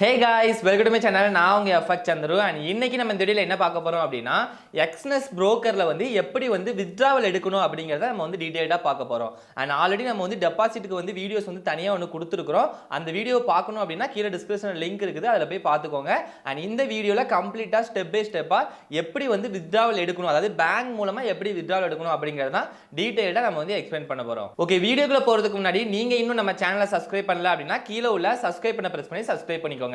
Hey guys, welcome to my channel. நான் உங்க எஃப்எக் Chandru and இன்னைக்கு நம்ம இந்த வீடியோல என்ன பார்க்க போறோம் அப்படினா Exness brokerல வந்து எப்படி வந்து withdrawal எடுக்கணும் அப்படிங்கறத நம்ம வந்து டீடைலா பார்க்க போறோம். and ஆல்ரெடி நம்ம வந்து டெபாசிட்க்கு வந்து வீடியோஸ் வந்து தனியா ஒன்னு கொடுத்திருக்கோம். அந்த வீடியோ பார்க்கணும் அப்படினா கீழ டிஸ்கிரிப்ஷன்ல லிங்க் இருக்குது. அதல போய் பாத்துக்கோங்க. and இந்த வீடியோல கம்ப்ளீட்டா ஸ்டெப் பை ஸ்டெப்பா எப்படி வந்து withdrawal எடுக்கணும், அதாவது பேங்க் மூலமா எப்படி withdrawal எடுக்கணும் அப்படிங்கறத டீடைலா நம்ம வந்து எக்ஸ்பிளைன் பண்ண போறோம். ஓகே, வீடியோக்குள்ள போறதுக்கு முன்னாடி நீங்க இன்னும் நம்ம சேனலை சப்ஸ்கிரைப் பண்ணல அப்படினா கீழ உள்ள சப்ஸ்கிரைப் பண்ண பிரஸ் பண்ணி சப்ஸ்கிரைப் பண்ணிக்கோங்க.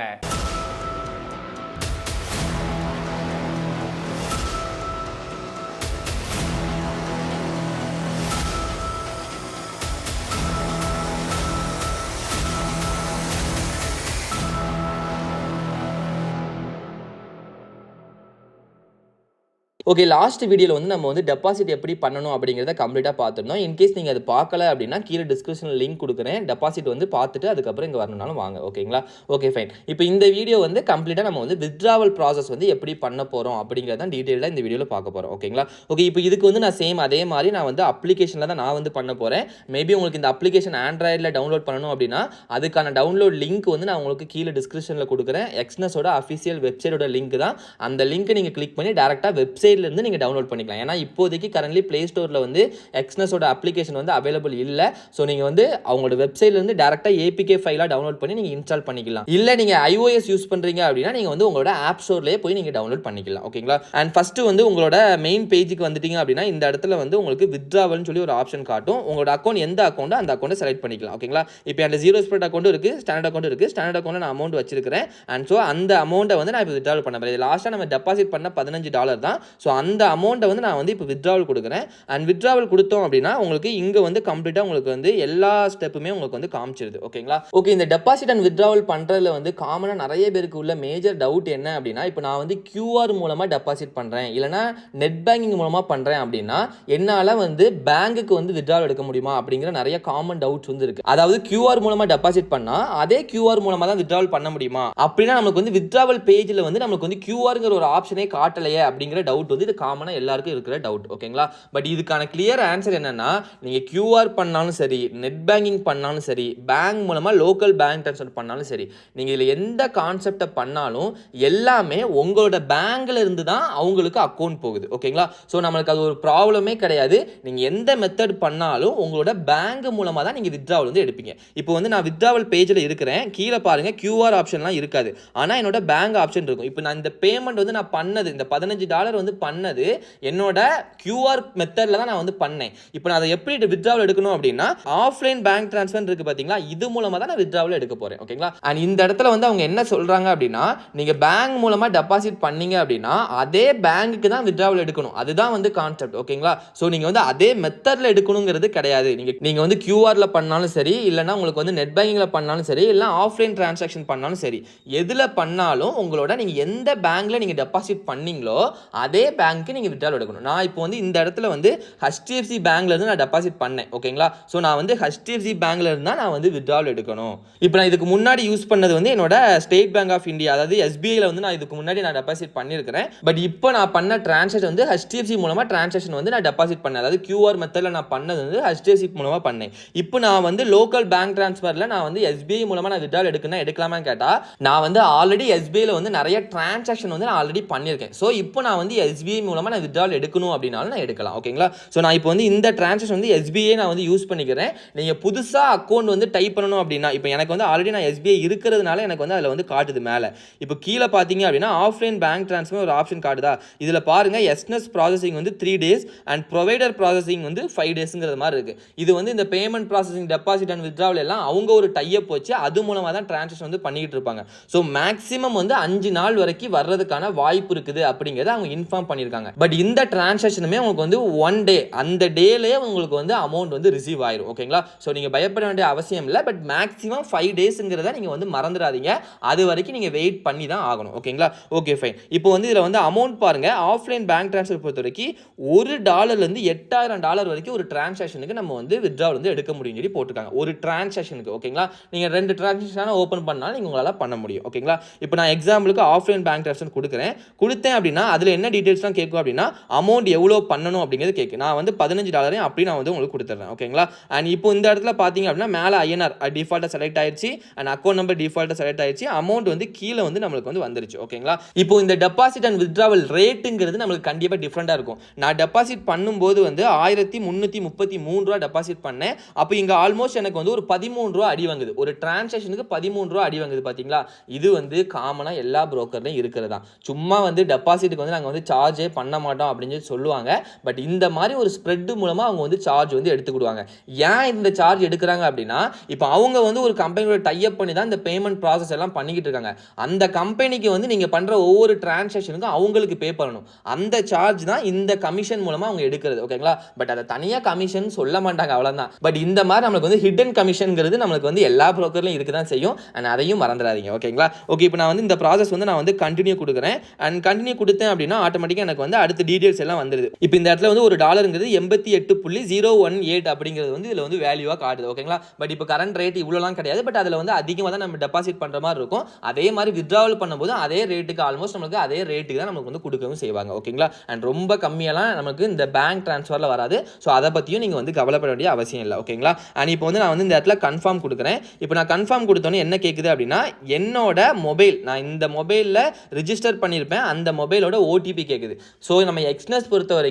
ஓகே, லாஸ்ட் வீடியோல வந்து நம்ம வந்து டெபாசிட் எப்படி பண்ணணும் அப்படிங்கறத கம்ப்ளீட்டா பார்த்துட்டோம். இன் கேஸ் நீங்க அது பார்க்கல அப்படினா கீழ டிஸ்கிரிப்ஷன்ல லிங்க் கொடுக்கிறேன். டெபாசிட் வந்து பார்த்துட்டு அதுக்கு அப்புறம் இங்க வரணும்னாலும் வாங்க. ஓகேங்களா? Okay fine. இப்போ இந்த வீடியோ வந்து கம்ப்ளீட்டா நம்ம வந்து withdrawal process வந்து எப்படி பண்ண போறோம் அப்படிங்கறத டீடைலா இந்த வீடியோல பார்க்க போறோம். ஓகேங்களா? ஓகே, இப்போ இதுக்கு வந்து நான் சேம் அதே மாதிரி நான் வந்து அப்ளிகேஷன்ல தான் நான் வந்து பண்ண போறேன். மேபி உங்களுக்கு இந்த அப்ளிகேஷன் ஆண்ட்ராய்டுல டவுன்லோட் பண்ணனும் அப்படினா அதுக்கான டவுன்லோட் லிங்க் வந்து நான் உங்களுக்கு கீழ டிஸ்கிரிப்ஷன்ல கொடுக்கிறேன். Exness ஓட அபிஷியல் வெப்சைட்டோட லிங்க் தான். அந்த லிங்க் நீங்க கிளிக் பண்ணி டைரக்ட்டா வெப்சைட் இருந்து நீங்க டவுன்லோட் பண்ணிக்கலாம். ஏனா இப்போதைக்கு கரண்ட்லி Play Storeல வந்து Exness ஓட அப்ளிகேஷன் வந்து அவேலபிள் இல்ல. சோ நீங்க வந்து அவங்களோட வெப்சைட்ல இருந்து டைரக்ட்டா APK ஃபைலா டவுன்லோட் பண்ணி நீங்க இன்ஸ்டால் பண்ணிக்கலாம். இல்ல நீங்க iOS யூஸ் பண்றீங்க அப்படினா நீங்க வந்து உங்களோட ஆப் ஸ்டோர்லயே போய் நீங்க டவுன்லோட் பண்ணிக்கலாம். ஓகேங்களா? அண்ட் ஃபர்ஸ்ட் வந்து உங்களோட மெயின் பேஜுக்கு வந்துட்டீங்க அப்படினா இந்த இடத்துல வந்து உங்களுக்கு withdrawal னு சொல்லி ஒரு ஆப்ஷன் காட்டும். உங்களோட அக்கவுண்ட் எந்த அக்கவுண்டோ அந்த அக்கவுண்ட செலக்ட் பண்ணிக்கலாம். ஓகேங்களா? இப்போ அந்த ஜீரோ ஸ்ப்ரெட் அக்கவுண்ட் இருக்கு, ஸ்டாண்டர்ட் அக்கவுண்ட் இருக்கு. ஸ்டாண்டர்ட் அக்கவுண்ட்ல நான் அமௌண்ட் வச்சிருக்கேன். அண்ட் சோ அந்த அமௌண்ட வந்து நான் இப்போ withdrawal பண்ண போறேன். லாஸ்டா நம்ம டெபாசிட் பண்ண $15 தான். சோ அந்த அமௌண்ட வந்து நான் வந்து இப்போ withdrawal கொடுக்கிறேன். அண்ட் withdrawal கொடுத்தோம் அப்படினா உங்களுக்கு இங்க வந்து கம்ப்ளீட்டா உங்களுக்கு வந்து எல்லா ஸ்டெப்புமே உங்களுக்கு வந்து காமிச்சிருது. ஓகேங்களா? ஓகே, இந்த டெபாசிட் அண்ட் withdrawal பண்றதுல வந்து காமனா நிறைய பேருக்கு உள்ள மேஜர் டவுட் என்ன அப்படினா, இப்போ நான் வந்து QR மூலமா டெபாசிட் பண்றேன் இல்லனா நெட் பேங்கிங் மூலமா பண்றேன் அப்படினா என்னால வந்து பேங்க்குக்கு வந்து withdrawal எடுக்க முடியுமா அப்படிங்கற நிறைய காமன் டவுட்ஸ் வந்து இருக்கு. அதாவது QR மூலமா டெபாசிட் பண்ணா அதே QR மூலமா தான் withdrawal பண்ண முடியுமா அப்படினா நமக்கு வந்து withdrawal பேஜ்ல வந்து நமக்கு வந்து QRங்கற ஒரு ஆப்ஷனே காட்டலையே அப்படிங்கற டவுட் வந்து இது காமனா எல்லாருக்கும் இருக்கிற டவுட். ஓகேங்களா? பட் இதுக்கான கிளியர் ஆன்சர் என்னன்னா, நீங்க QR பண்ணாலும் சரி, நெட் பேங்கிங் பண்ணாலும் சரி, பேங்க் மூலமா லோக்கல் பேங்க் ட்ரான்ஸ்ஃபர் பண்ணாலும் சரி, நீங்க இதுல எந்த கான்செப்ட பண்ணாலும் எல்லாமே உங்களோட பேங்க்ல இருந்து தான் அவங்களுக்கு அக்கவுண்ட் போகுது. ஓகேங்களா? சோ நமக்கு அது ஒரு ப்ராப்ளமே கிடையாது. நீங்க எந்த மெத்தட் பண்ணாலும் உங்களோட பேங்க் மூலமா தான் நீங்க withdrawal வந்து எடுப்பீங்க. இப்போ வந்து நான் withdrawal பேஜ்ல இருக்கிறேன். கீழ பாருங்க QR ஆப்ஷன்லாம் இருக்காது. ஆனா என்னோட பேங்க் ஆப்ஷன் இருக்கும். இப்போ நான் இந்த பேமெண்ட் வந்து நான் பண்ணது இந்த $15 வந்து பண்ணது என்னோட QR மெத்தட்ல தான் நான் வந்து பண்ணேன். இப்போ நான் அதை எப்படி withdrawal எடுக்கணும் அப்படினா ஆஃப்லைன் பேங்க் ட்ரான்ஸ்ஃபர் இருக்கு பாத்தீங்களா, இது மூலமா தான் நான் withdrawal எடுக்க போறேன். ஓகேங்களா? அண்ட் இந்த இடத்துல வந்து அவங்க என்ன சொல்றாங்க அப்படினா, நீங்க பேங்க் மூலமா டெபாசிட் பண்ணீங்க அப்படினா அதே பேங்க்குக்கு தான் withdrawal எடுக்கணும். அதுதான் வந்து கான்செப்ட். ஓகேங்களா? சோ நீங்க வந்து அதே மெத்தட்ல எடுக்கணும்ங்கிறது கிடையாது. நீங்க வந்து QRல பண்ணாலும் சரி, இல்லனா உங்களுக்கு வந்து நெட் பேங்கிங்ல பண்ணாலும் சரி, இல்ல ஆஃப்லைன் டிரான்சாக்ஷன் பண்ணாலும் சரி, எதுல பண்ணாலும் உங்களோட நீங்க எந்த பேங்க்ல நீங்க டெபாசிட் பண்ணீங்களோ அதே பேங்க்கு நீங்க withdrawal எடுக்கணும். நான் இப்போ வந்து இந்த இடத்துல வந்து HDFC பேங்க்ல இருந்து நான் டெபாசிட் பண்ணேன். ஓகேங்களா? சோ நான் வந்து HDFC பேங்க்ல இருந்து தான் நான் வந்து withdrawal எடுக்கணும். இப்போ நான் இதுக்கு முன்னாடி யூஸ் பண்ணது வந்து என்னோட ஸ்டேட் பேங்க் ஆஃப் இந்தியா, அதாவது SBI ல வந்து நான் இதுக்கு முன்னாடி நான் டெபாசிட் பண்ணியிருக்கிறேன். பட் இப்போ நான் பண்ண டிரான்சாக்ஷன் வந்து HDFC மூலமா டிரான்சாக்ஷன் வந்து நான் டெபாசிட் பண்ணேன். அதாவது QR மெத்தட்ல நான் பண்ணது வந்து HDFC மூலமா பண்ணேன். இப்போ நான் வந்து லோக்கல் பேங்க் ட்ரான்ஸ்ஃபர்ல நான் வந்து SBI மூலமா நான் withdrawal எடுக்கணும் எடுக்கலாமான்னு கேட்டா, நான் வந்து ஆல்ரெடி SBI ல வந்து நிறைய டிரான்சாக்ஷன் வந்து நான் ஆல்ரெடி பண்ணியிருக்கேன். சோ இப்போ நான் வந்து SBI மூலமா நான் withdrawal எடுக்கணும் அப்படினாலும் நான் எடுக்கலாம். ஓகேங்களா? சோ நான் இப்போ வந்து இந்த டிரான்சாக்ஷன் வந்து SBI நான் வந்து யூஸ் பண்ணிக்கிறேன். நீங்க புதுசா அக்கவுண்ட் வந்து டைப் பண்ணனும் அப்படினா, இப்போ எனக்கு வந்து ஆல்ரெடி நான் SBI இருக்கிறதுனால எனக்கு வந்து அதுல வந்து காட்டுது மேல. இப்போ கீழ பாத்தீங்க அப்படினா ஆஃப்லைன் பேங்க் ட்ரான்ஸ்ஃபர் ஒரு ஆப்ஷன் காட்டுதா? இதுல பாருங்க Exness ப்ராசசிங் வந்து 3 days அண்ட் ப்ரொவைடர் ப்ராசசிங் வந்து 5 daysங்கற மாதிரி இருக்கு. இது வந்து இந்த payment processing, deposit and withdrawal எல்லாம் அவங்க ஒரு டை அப் வச்சு அது மூலமா தான் டிரான்சாக்ஷன் வந்து பண்ணிட்டு இருப்பாங்க. சோ மேக்ஸிமம் வந்து 5 நாள் வரைக்கும் வர்றதுக்கான வாய்ப்பு இருக்குது அப்படிங்கறத அவங்க இன்ஃபார்ம் பண்ணிருக்காங்க. பட் இந்த டிரான்சாக்ஷனுமே உங்களுக்கு வந்து 1 day, அந்த டேலயே உங்களுக்கு வந்து அமௌண்ட் வந்து ரிசீவ் ஆயிரும். ஓகேங்களா? சோ நீங்க பயப்பட வேண்டிய அவசியம் இல்ல. பட் மேக்ஸிமம் 5 daysங்கறத நீங்க வந்து மறந்துடாதீங்க. அது வரைக்கும் நீங்க வெயிட் பண்ணி தான் ஆகணும். ஓகேங்களா? Okay fine. இப்போ வந்து இதுல வந்து அமௌண்ட் பாருங்க, ஆஃப்லைன் பேங்க் ட்ரான்ஸ்ஃபர் பொறுத்தவரைக்கும் $1 ல இருந்து $8000 வரைக்கும் ஒரு டிரான்சாக்ஷனுக்கு நம்ம வந்து withdrawal வந்து எடுக்க முடியும் சொல்லி போட்டுருக்காங்க. ஒரு டிரான்சாக்ஷனுக்கு. ஓகேங்களா? நீங்க 2 டிரான்சாக்ஷன் ஓபன் பண்ணாலும் நீங்க உங்களால பண்ண முடியும். ஓகேங்களா? இப்போ நான் எக்ஸாம்பிளுக்கு ஆஃப்லைன் பேங்க் ட்ரான்ஸ்ஃபர் கொடுக்கிறேன். கொடுத்தேன் அப்படினா அதுல என்ன டீடைல் டீடைல்ஸ்லாம் கேட்கும் அப்படின்னா அமௌண்ட் எவ்வளோ பண்ணணும் அப்படிங்கிறது கேட்கு. நான் வந்து $15 அப்படி நான் வந்து உங்களுக்கு கொடுத்துட்றேன். ஓகேங்களா? அண்ட் இப்போ இந்த இடத்துல பார்த்தீங்க அப்படின்னா மேலே ஐஎன்ஆர் டிஃபால்ட்டாக செலக்ட் ஆயிடுச்சு அண்ட் அக்கௌண்ட் நம்பர் டிஃபால்ட்டாக செலக்ட் ஆயிடுச்சு. அமௌண்ட் வந்து கீழே வந்து நம்மளுக்கு வந்து வந்துருச்சு. ஓகேங்களா? இப்போ இந்த டெபாசிட் அண்ட் வித்ட்ராவல் ரேட்டுங்கிறது நம்மளுக்கு கண்டிப்பாக டிஃப்ரெண்டாக இருக்கும். நான் டெபாசிட் பண்ணும்போது வந்து $1333 டெபாசிட் பண்ணேன். அப்போ இங்கே ஆல்மோஸ்ட் எனக்கு வந்து ஒரு $13 அடி வாங்குது. ஒரு டிரான்சாக்ஷனுக்கு $13 அடி வாங்குது. பார்த்தீங்களா? இது வந்து காமனாக எல்லா புரோக்கர்லையும் இருக்கிறதா. சும்மா வந்து டெபாசிட்டுக்கு வந்து நாங்கள் வந்து சார்ஜே பண்ண மாட்டோம் அப்படின்னு சொல்லி சொல்லுவாங்க. பட் இந்த மாதிரி ஒரு ஸ்ப்ரெட் மூலமாக அவங்க வந்து சார்ஜ் வந்து எடுத்துக்கிடுவாங்க. ஏன் இந்த சார்ஜ் எடுக்கிறாங்க அப்படின்னா இப்போ அவங்க வந்து ஒரு கம்பெனியோட டைப் பண்ணி தான் இந்த பேமெண்ட் ப்ராசஸ் எல்லாம் பண்ணிக்கிட்டு இருக்காங்க. அந்த கம்பெனிக்கு வந்து நீங்கள் பண்ணுற ஒவ்வொரு டிரான்சாக்ஷனுக்கும் அவங்களுக்கு பே பண்ணணும். அந்த சார்ஜ் தான் இந்த கமிஷன் மூலமாக அவங்க எடுக்கிறது. ஓகேங்களா? பட் அதை தனியாக கமிஷன் சொல்ல மாட்டாங்க, அவ்வளோதான். பட் இந்த மாதிரி நம்மளுக்கு வந்து ஹிடன் கமிஷன்ங்கிறது நம்மளுக்கு வந்து எல்லா புரோக்கர்லையும் இருக்க தான் செய்யும். அண்ட் அதையும் மறந்துடாதீங்க. ஓகேங்களா? ஓகே, இப்போ நான் வந்து இந்த ப்ராசஸ் வந்து நான் வந்து கண்டினியூ கொடுக்குறேன். அண்ட் கண்டினியூ கொடுத்தேன் அப்படின்னா ஆட்டோமேட்டிக்காக எனக்கு வந்து அடுத்த டீடைல்ஸ் எல்லாம் வந்துடுது. இப்போ இந்த இடத்துல வந்து ஒரு டாலருங்கிறது 88.018 அப்படிங்கிறது வந்து இதில் வந்து வேல்யூவாக காட்டுது. ஓகேங்களா? பட் இப்போ கரண்ட் ரேட் இவ்வளோலாம் கிடையாது. பட் அதில் வந்து அதிகமாக தான் நம்ம டெபாசிட் பண்ணுற மாதிரி இருக்கும். அதே மாதிரி வித்ட்ராவல் பண்ணும்போது அதே ரேட்டுக்கு ஆல்மோஸ்ட் நமக்கு அதே ரேட்டுக்கு தான் நமக்கு வந்து கொடுக்கவும் செய்வாங்க. ஓகேங்களா? அண்ட் ரொம்ப கம்மியெல்லாம் நமக்கு இந்த பேங்க் ட்ரான்ஸ்ஃபரில் வராது. ஸோ அதை பற்றியும் நீங்கள் வந்து கவலைப்பட வேண்டிய அவசியம் இல்லை. ஓகேங்களா? அண்ட் இப்போ வந்து நான் வந்து இந்த இடத்துல கன்ஃபார்ம் கொடுக்குறேன். இப்போ நான் கன்ஃபார்ம் கொடுத்தோன்னே என்ன கேட்குது அப்படின்னா என்னோட மொபைல், நான் இந்த மொபைலில் ரிஜிஸ்டர் பண்ணியிருப்பேன், அந்த மொபைலோட ஓடிபி கேட்குது. ஸோ நம்ம எக்ஸ்னஸ் பொறுத்த வரைக்கும்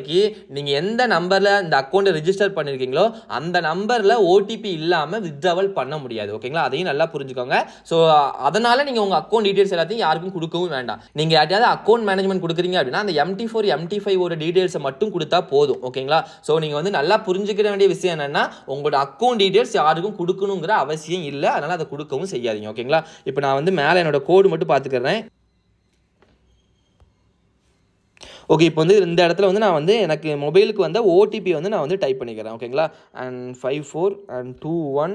நீங்கள் எந்த நம்பரில் இந்த அக்கௌண்ட்டை ரிஜிஸ்டர் பண்ணியிருக்கீங்களோ அந்த நம்பரில் ஓடிபி இல்லாமல் வித்ட்ராவல் பண்ண முடியாது. ஓகேங்களா? அதையும் நல்லா புரிஞ்சுக்கோங்க. ஸோ அதனால் நீங்கள் உங்கள் அக்கௌண்ட் டீடைல்ஸ் எல்லாத்தையும் யாருக்கும் கொடுக்கவும் வேண்டாம். நீங்கள் யார்ட்டையாவது அக்கௌண்ட் மேனேஜ்மெண்ட் கொடுக்குறீங்க அப்படின்னா அந்த MT4 MT5 டீடைல்ஸை மட்டும் கொடுத்தா போதும். ஓகேங்களா? ஸோ நீங்கள் வந்து நல்லா புரிஞ்சுக்கிற வேண்டிய விஷயம் என்னென்னா உங்களோட அக்கௌண்ட் டீடைல்ஸ் யாருக்கும் கொடுக்கணுங்கிற அவசியம் இல்லை. அதனால் அதை கொடுக்கவும் செய்யாதீங்க. ஓகேங்களா? இப்போ நான் வந்து மேலே என்னோட கோடு மட்டும் பார்த்துக்கிறேன். ஓகே, இப்போ வந்து இந்த இடத்துல வந்து நான் வந்து எனக்கு மொபைலுக்கு வந்த ஓடிபி வந்து நான் வந்து டைப் பண்ணிக்கிறேன். ஓகேங்களா? And 54 and 21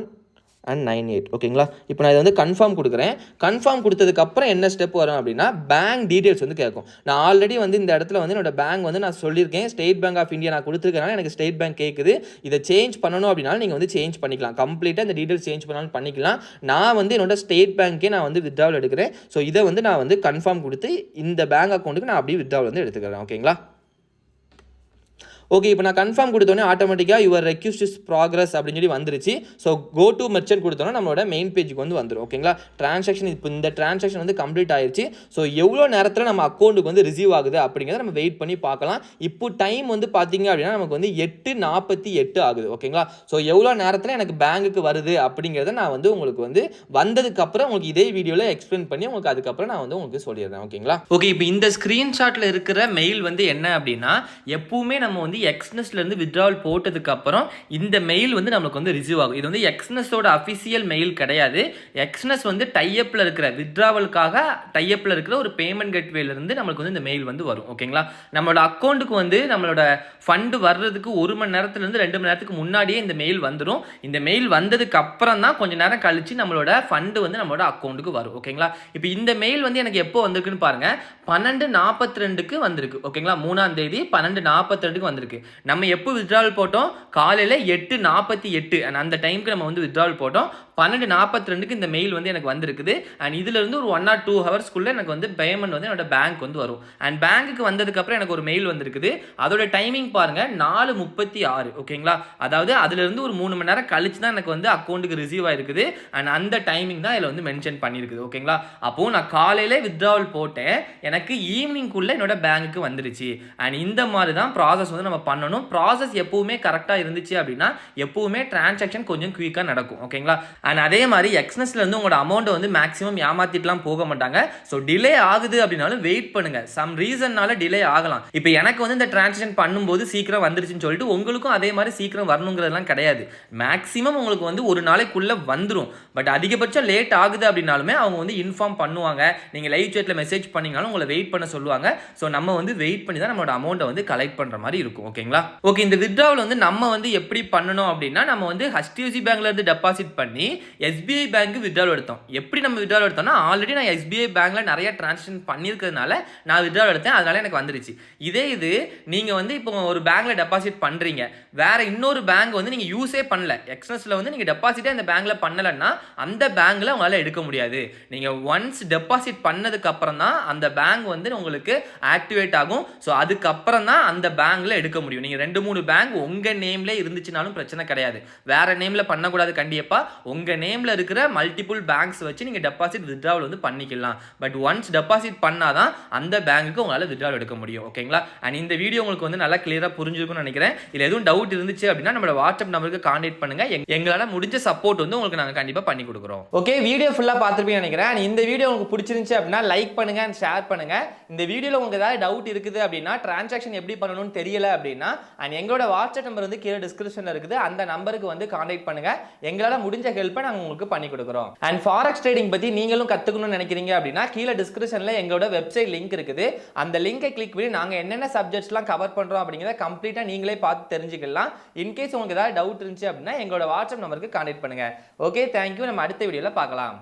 and 98. ஓகேங்களா? இப்போ நான் இதை வந்து கன்ஃபார்ம் கொடுக்குறேன். கன்ஃபார்ம் கொடுத்ததுக்கப்புறம் என்ன ஸ்டெப் வரும் அப்படின்னா பேங்க் டீடைல்ஸ் வந்து கேட்கும். நான் ஆல்ரெடி வந்து இந்த இடத்துல வந்து என்னோட பேங்க் வந்து நான் சொல்லியிருக்கேன், ஸ்டேட் பேங்க் ஆஃப் இந்தியா நான் கொடுத்துருக்கனால எனக்கு ஸ்டேட் பேங்க் கேட்குது. இதை சேஞ்ச் பண்ணணும் அப்படின்னாலும் நீங்கள் வந்து சேஞ்ச் பண்ணிக்கலாம். கம்ப்ளீட்டாக இந்த டீடைல்ஸ் சேஞ்ச் பண்ணாலும் பண்ணிக்கலாம். நான் வந்து என்னோட ஸ்டேட் பேங்க்கே நான் வந்து வித்ட்ராவல் எடுக்கிறேன். ஸோ இதை வந்து நான் வந்து கன்ஃபார்ம் கொடுத்து இந்த பேங்க் அக்கௌண்ட்டுக்கு நான் அப்படியே வித்ட்ராவல் வந்து எடுத்துக்கிறேன். ஓகேங்களா? ஓகே, இப்போ நான் கன்ஃபார்ம் கொடுத்தோன்னே ஆட்டோமேட்டிக்காக யுவர் ரெக்யூஸ்ட் இஸ் ப்ராக்ரஸ் அப்படின்னு சொல்லி வந்துருச்சு. ஸோ கோ டு மெர்ச்சன்ட் கொடுத்தோன்னா நம்மளோட மெயின் பேஜுக்கு வந்து வந்துடும். ஓகேங்களா? டிரான்சாக்ஷன் இப்போ இந்த டிரான்சாக்ஷன் வந்து கம்ப்ளீட் ஆயிடுச்சு. ஸோ எவ்வளோ நேரத்தில் நம்ம அக்கௌண்ட்டுக்கு வந்து ரிசீவ் ஆகுது அப்படிங்கிறத நம்ம வெயிட் பண்ணி பார்க்கலாம். இப்போ டைம் வந்து பார்த்தீங்க அப்படின்னா நமக்கு வந்து 8:48 ஆகுது. ஓகேங்களா? ஸோ எவ்வளோ நேரத்தில் எனக்கு பேங்குக்கு வருது அப்படிங்கிறத நான் வந்து உங்களுக்கு வந்து வந்ததுக்கப்புறம் உங்களுக்கு இதே வீடியோவில் எக்ஸ்பிளைன் பண்ணி உங்களுக்கு அதுக்கப்புறம் நான் வந்து உங்களுக்கு சொல்லிடுறேன். ஓகேங்களா? ஓகே, இப்போ இந்த ஸ்க்ரீன்ஷாட்டில் இருக்கிற மெயில் வந்து என்ன அப்படின்னா எப்பவுமே நம்ம வந்து எக்ஸ்னஸ்லேருந்து வித்ட்ராவல் போட்டதுக்கு அப்புறம் இந்த மெயில் வந்து நமக்கு வந்து ரிசீவ் ஆகும். இது வந்து எக்ஸ்னஸோட அஃபிஷியல் மெயில் கிடையாது. எக்ஸ்னஸ் வந்து டைஅப்பில் இருக்கிற வித்ட்ராவலுக்காக டைஅப்பில் இருக்கிற ஒரு பேமெண்ட் கேட்வேலேருந்து நம்மளுக்கு வந்து இந்த மெயில் வந்து வரும். ஓகேங்களா? நம்மளோட அக்கௌண்ட்டுக்கு வந்து நம்மளோட ஃபண்டு வர்றதுக்கு 1 மணி நேரத்துலேருந்து 2 மணி நேரத்துக்கு முன்னாடியே இந்த மெயில் வந்துடும். இந்த மெயில் வந்ததுக்கு அப்புறம் தான் கொஞ்சம் நேரம் கழிச்சு நம்மளோட ஃபண்டு வந்து நம்மளோட அக்கௌண்ட்டுக்கு வரும். ஓகேங்களா? இப்போ இந்த மெயில் வந்து எனக்கு எப்போ வந்திருக்குன்னு பாருங்க, 12:42 வந்திருக்கு. ஓகேங்களா? 3ஆம் தேதி 12:42 வந்திருக்கு. நம்ம எப்போ வித்ட்ராவல் போட்டோம்? காலையில் 8:48 அந்த டைமுக்கு நம்ம வந்து வித்ட்ராவல் போட்டோம். 12:42 இந்த மெயில் வந்து எனக்கு வந்திருக்குது. அண்ட் இதுல இருந்து ஒரு 1 or 2 ஹவர்ஸ்க்குள்ள எனக்கு வந்து பேமெண்ட் வந்து என்னோட பேங்க் வந்து வரும். அண்ட் பேங்க்குக்கு வந்ததுக்கு அப்புறம் எனக்கு ஒரு மெயில் வந்திருக்குது. அதோட டைமிங் பாருங்க 4:36. ஓகேங்களா? அதாவது அதுல இருந்து ஒரு 3 மணி நேரம் கழிச்சு தான் எனக்கு வந்து அக்கௌண்ட்டுக்கு ரிசீவ் ஆயிருக்குது. அண்ட் அந்த டைமிங் தான் இதுல வந்து மென்ஷன் பண்ணியிருக்குது. ஓகேங்களா? அப்போ நான் காலையில வித்ட்ராவல் போட்டேன், எனக்கு ஈவினிங்குள்ள என்னோட பேங்க்குக்கு வந்துருச்சு. அண்ட் இந்த மாதிரி தான் ப்ராசஸ் வந்து நம்ம பண்ணணும். ப்ராசஸ் எப்பவுமே கரெக்டாக இருந்துச்சு அப்படின்னா எப்பவுமே டிரான்சாக்ஷன் கொஞ்சம் குயிக்காக நடக்கும். ஓகேங்களா? அண்ட் அதே மாதிரி எக்ஸ்னஸ்ல இருந்து உங்களோட அமௌண்ட்டை வந்து மேக்ஸிமம் ஏமாத்திட்டுலாம் போக மாட்டாங்க. ஸோ டிலே ஆகுது அப்படின்னாலும் வெயிட் பண்ணுங்க. சம் ரீசன்னால டிலே ஆகலாம். இப்போ எனக்கு வந்து இந்த டிரான்சாக்ஷன் பண்ணும்போது சீக்கிரம் வந்துருச்சுன்னு சொல்லிட்டு உங்களுக்கும் அதே மாதிரி சீக்கிரம் வரணுங்கிறதுலாம் கிடையாது. மேக்ஸிமம் உங்களுக்கு வந்து ஒரு நாளைக்குள்ள வந்துடும். பட் அதிகபட்சம் லேட் ஆகுது அப்படின்னாலுமே அவங்க வந்து இன்ஃபார்ம் பண்ணுவாங்க. நீங்கள் லைவ் சேட்டில் மெசேஜ் பண்ணீங்கனாலும் உங்களை வெயிட் பண்ண சொல்லுவாங்க. ஸோ நம்ம வந்து வெயிட் பண்ணி தான் நம்மளோட அமௌண்ட்டை வந்து கலெக்ட் பண்ணுற மாதிரி இருக்கும். ஓகேங்களா? ஓகே, இந்த வித்ட்ராவல் வந்து நம்ம வந்து எப்படி பண்ணணும் அப்படின்னா நம்ம வந்து HDFC பேங்க்ல இருந்து டெபாசிட் பண்ணி SBI பேங்க் வித்ட்ராவல் எடுத்தோம். எப்படி நம்ம வித்ட்ராவல் எடுத்தோம்னா ஆல்ரெடி நான் SBI பேங்க்ல நிறைய டிரான்சாக்ஷன் பண்ணியிருக்கிறதுனால நான் வித்ட்ராவல் எடுத்தேன், அதனால எனக்கு வந்துருச்சு. இதே இது நீங்க வந்து இப்போ ஒரு பேங்க்ல டெபாசிட் பண்றீங்க, வேற இன்னொரு பேங்க் வந்து நீங்க யூஸே பண்ணல, எக்ஸ்னஸ்ல வந்து நீங்க டெபாசிட்டே அந்த பேங்க்ல பண்ணலன்னா அந்த பேங்க்ல உங்களால எடுக்க முடியாது. நீங்க ஒன்ஸ் டெபாசிட் பண்ணதுக்கு அப்புறம் தான் அந்த பேங்க் வந்து உங்களுக்கு ஆக்டிவேட் ஆகும். ஸோ அதுக்கப்புறம் தான் அந்த பேங்க்ல எடுக்க முடியும். நீங்க 2-3 பேங்க் உங்க நேம்ல இருந்துச்சுனாலும் பிரச்சனை கிடையாது. வேற நேம்ல பண்ணக்கூடாது கண்டிப்பா. உங்க நேம்ல இருக்கிற மல்டிபிள் பேங்க்ஸ் வச்சு நீங்க டெபாசிட் வித்ட்ராவல் வந்து பண்ணிக்கலாம். பட் ஒன்ஸ் டெபாசிட் பண்ணாதான் அந்த பேங்க்குக்கு உங்களால வித்ட்ராவல் எடுக்க முடியும். ஓகேங்களா? அண்ட் இந்த வீடியோ உங்களுக்கு வந்து நல்லா கிளியரா புரிஞ்சிருக்கும்னு நினைக்கிறேன். இதுல எதுவும் டவுட் இருந்துச்சு அப்படின்னா நம்மளோட வாட்ஸ்அப் நம்பருக்கு கான்டாக்ட் பண்ணுங்க. எங்களால முடிஞ்ச சப்போர்ட் வந்து உங்களுக்கு நாங்க கண்டிப்பா பண்ணி கொடுக்குறோம். ஓகே, வீடியோ ஃபுல்லா பார்த்திருப்பீங்கன்னு நினைக்கிறேன். இந்த வீடியோ உங்களுக்கு பிடிச்சிருந்துச்சு அப்படின்னா லைக் பண்ணுங்க அண்ட் ஷேர் பண்ணுங்க. இந்த வீடியோல உங்களுக்கு ஏதாவது டவுட் இருக்குது அப்படின்னா டிரான்சாக்ஷன் எப்படி பண்ணணும்னு தெரியல அப்படின்னா அண்ட் எங்களோட வாட்ஸ்அப் நம்பர் வந்து கீழே டிஸ்கிரிப்ஷன்ல இருக்குது, அந்த நம்பருக்கு வந்து கான்டாக்ட் பண்ணுங்க. எங்களால முடிஞ்ச ஹெல்ப்பை நாங்க உங்களுக்கு பண்ணி கொடுக்குறோம். அண்ட் ஃபாரெக்ஸ் ட்ரேடிங் பத்தி நீங்களும் கத்துக்கணும்னு நினைக்கிறீங்க அப்படின்னா கீழே டிஸ்கிரிப்ஷன்ல எங்களோட வெப்சைட் லிங்க் இருக்குது. அந்த லிங்கை கிளிக் பண்ணி நாங்க என்னென்ன சப்ஜெக்ட்ஸ்லாம் கவர் பண்றோம் அப்படிங்கறத கம்ப்ளீட்டா நீங்களே பார்த்து தெரிஞ்சுக்கலாம். இன்கேஸ் உங்களுக்கு ஏதாவது டவுட் இருந்துச்சு அப்படின்னா எங்களோட வாட்ஸ்அப் நம்பருக்கு கான்டாக்ட் பண்ணுங்க. Okay, thank you. நம்ம அடுத்த வீடியோல பார்க்கலாம்.